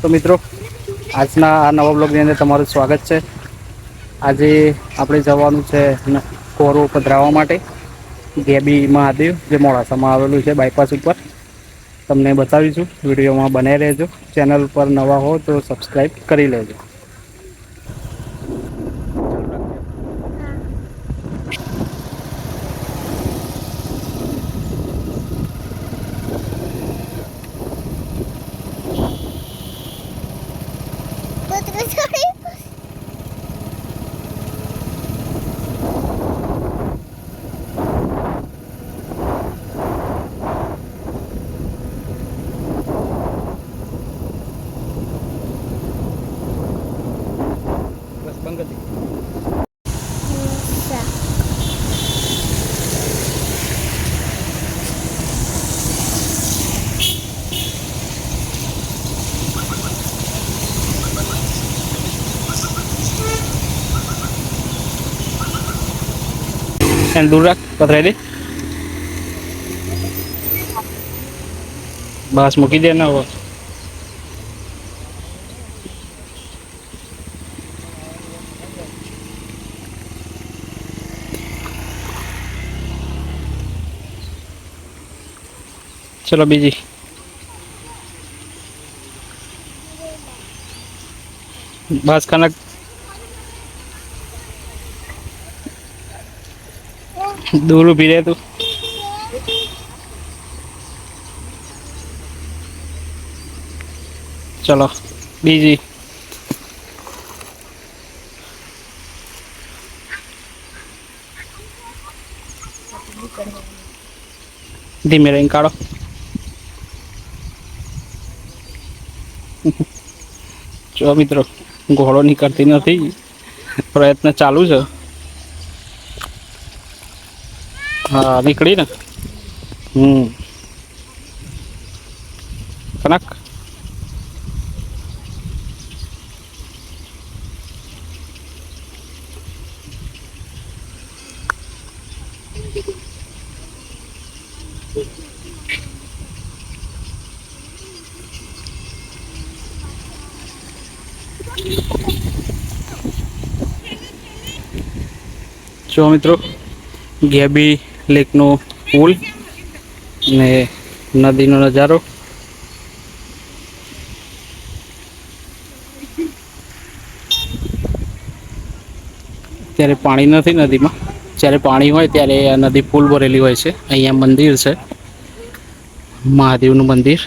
તો મિત્રો, આજના આ નવા બ્લોગની અંદર તમારું સ્વાગત છે. આજે આપણે જવાનું છે કોરો પધરાવવા માટે ગેબી મહાદેવ, જે મોડાસામાં આવેલું છે બાયપાસ ઉપર. તમને બતાવીશું, વિડીયોમાં બનાવી રહેજો. ચેનલ પર નવા હો તો સબસ્ક્રાઈબ કરી લેજો. બસ બંધ કરી. એને દૂર રાખ, પથરાઈ દે. બસ મૂકી દે ને હવે. ચલો બીજી. બસ કનક. દૂર ઉભી રહે તું. ચલો બીજી. ધીમે રહીને કાઢો. જો મિત્રો, ઘોડો નીકળતી નથી, પ્રયત્ન ચાલુ છે. હા, નીકળી ને. કનક. જો મિત્રો, ગેબી લેકનો પુલ ને નદીનો નજારો. ત્યારે પાણી નથી નદીમાં. જ્યારે પાણી હોય ત્યારે આ નદી ફૂલ ભરેલી હોય છે. અહીંયા મંદિર છે, મહાદેવનું મંદિર.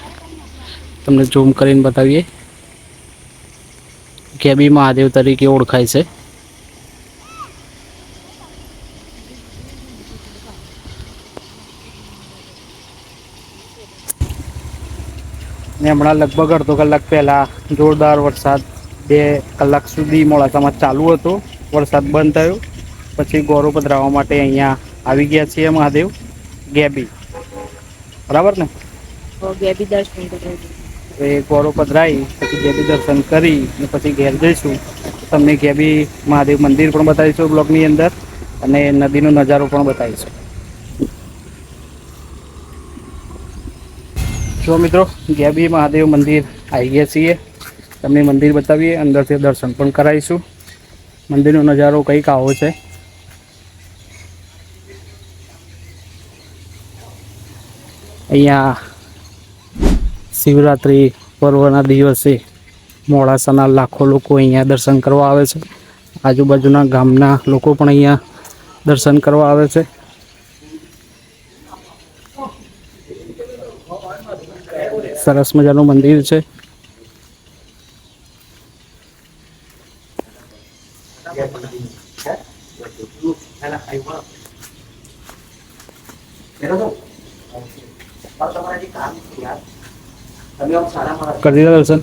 તમને ઝૂમ કરીને બતાવીએ. ગેબી મહાદેવ તરીકે ઓળખાય છે. ને હમણાં લગભગ અડધો કલાક પહેલાં જોરદાર વરસાદ 2 કલાક સુધી મોડાસામાં ચાલુ હતો. વરસાદ બંધ થયો પછી ગોરો પધરાવવા માટે અહીંયા આવી ગયા છીએ મહાદેવ ગેબી. બરાબર ને? ગેબી દર્શન એ ગોરો પધરાઈ પછી ગેબી દર્શન કરી ને પછી ઘેર જઈશું. તમને ગેબી મહાદેવ મંદિર પણ બતાવીશું બ્લોગની અંદર, અને નદીનો નજારો પણ બતાવીશું. જો મિત્રો, ગેબી મહાદેવ મંદિર આવી ગયા છીએ. તમને મંદિર બતાવીએ, અંદરથી દર્શન પણ કરાવીશું. મંદિરનો નજારો કંઈક આવો છે. અહીંયા શિવરાત્રિ પર્વના દિવસે મોડાસાના લાખો લોકો અહીંયા દર્શન કરવા આવે છે. આજુબાજુના ગામના લોકો પણ અહીંયા દર્શન કરવા આવે છે. સરસ મજાનું મંદિર છે. કરી દીધા દર્શન.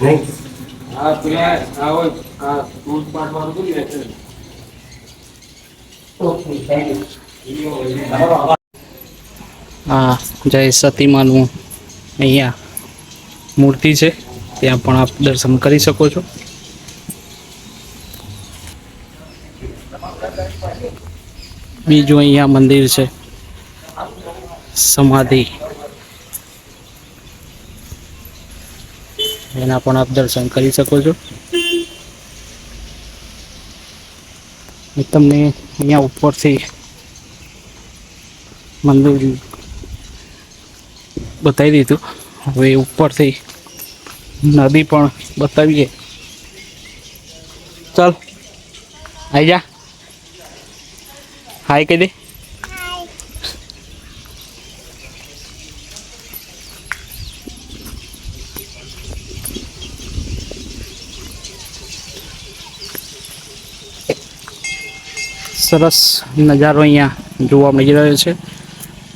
નહીં હા પેલા આવો આ ફૂટ પાડવાનું ભૂલી જાય છે. Okay thank you. આ જય સતીમાનું અહીંયા મૂર્તિ છે, ત્યાં પણ આપ દર્શન કરી શકો છો। બીજું અહીંયા મંદિર છે સમાધિ, એના પણ આપ દર્શન કરી શકો છો। તમને અહીંયા ઉપરથી મંદિર બતાવી દીધું, હવે ઉપરથી નદી પણ બતાવીએ। ચાલ આઈ જા, હાય કહી દે। સરસ નજારો અહીંયા જોવા મળી રહ્યો છે।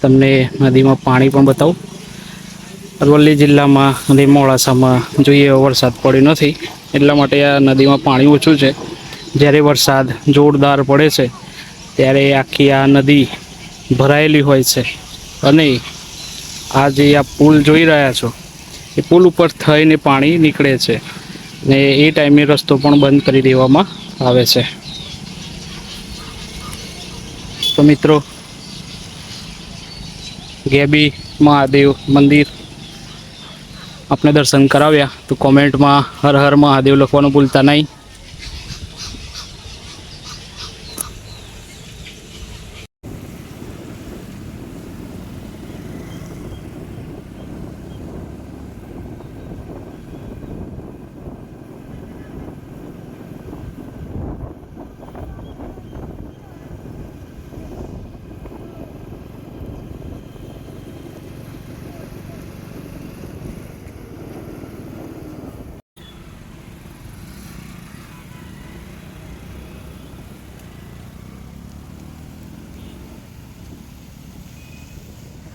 તમને નદીમાં પાણી પણ બતાવું। અરવલ્લી જિલ્લામાં અને મોડાસામાં જોઈએ એવો વરસાદ પડ્યો નથી, એટલા માટે આ નદીમાં પાણી ઓછું છે। જ્યારે વરસાદ જોરદાર પડે છે ત્યારે આખી આ નદી ભરાયેલી હોય છે, અને આ જે આ પુલ જોઈ રહ્યા છો એ પુલ ઉપર થઈને પાણી નીકળે છે, ને એ ટાઈમે રસ્તો પણ બંધ કરી દેવામાં આવે છે। તો મિત્રો, ગેબી મહાદેવ મંદિર આપને દર્શન કરાવ્યા, તો કોમેન્ટમાં હર હર મહાદેવ લખવાનું ભૂલતા નહીં।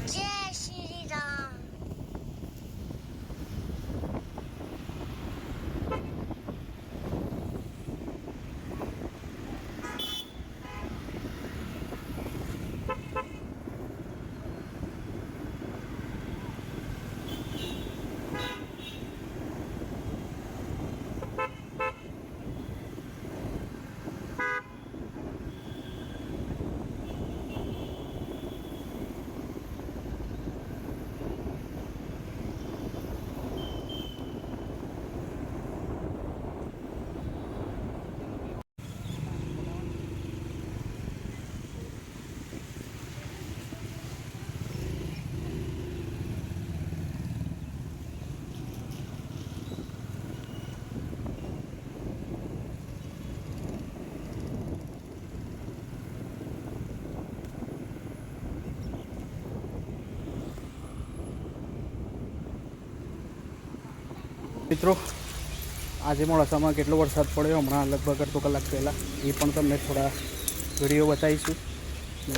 जय श्री राम। મિત્રો, આજે મોડાસામાં કેટલો વરસાદ પડ્યો હમણાં લગભગ અડધો કલાક પહેલાં, એ પણ તમને થોડા વિડીયો બતાવીશું।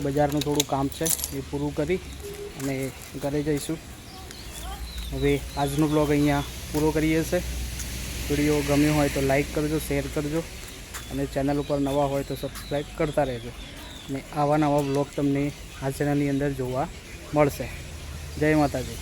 બજારનું થોડું કામ છે એ પૂરું કરી અને ઘરે જઈશું। હવે આજનો બ્લોગ અહીંયા પૂરો કરીએ છીએ। વિડીયો ગમ્યો હોય તો લાઈક કરજો, શેર કરજો, અને ચેનલ ઉપર નવા હોય તો સબસ્ક્રાઈબ કરતા રહેજો, અને આવા નવા બ્લોગ તમને આ ચેનલની અંદર જોવા મળશે। જય માતાજી।